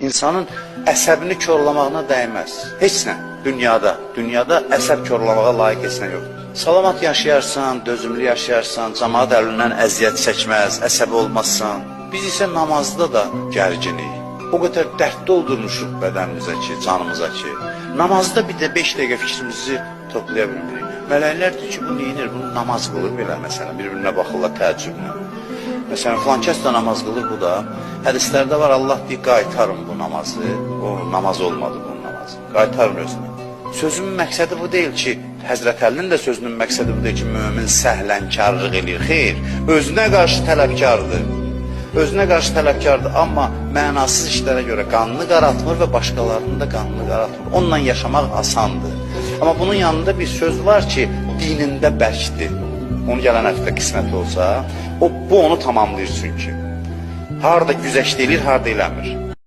İnsanın əsəbini korlamağına dəyməz. Heç nə. Dünyada əsəb korlamağa layiq heç nə yoxdur. Salamat yaşayarsan, dözümlü yaşayarsan, cəmaat əlindən əziyyət çəkməz, əsəbi olmazsan. Biz isə namazda da gərginik. O qədər dərd doldurmuşuq bədənimizə ki, canımıza ki. Namazda bir də 5 dəqiqə fikrimizi toplaya bilmirik. Mələklər deyir ki, bu neyinir? Bunu namaz qılır belə məsələn, bir-birinə baxırlar təəccüblə. Məsələn, filan kəs də namaz qılır, bu da. Hədislərdə var, Allah deyir, qaytarın bu namazı. O namaz olmadı bunun namazı. Qaytarın özünü. Sözümün məqsədi bu deyil ki, Həzrət Əlinin də sözünün məqsədi bu deyil ki, mömin səhlənkarlıq eləyir. Xeyr, özünə qarşı tələbkardır. Özünə qarşı tələbkardır, amma mənasız işlərə görə qanını qaratmır və başqalarının da qanını qaratmır. Onunla yaşamaq asandır. Amma bunun yanında bir söz var ki, dinində bərkdir. Onu gələn həftə qismət olsa, bu onu tamamlayır çünki. Harada güzəşt eləyir, harada eləmir.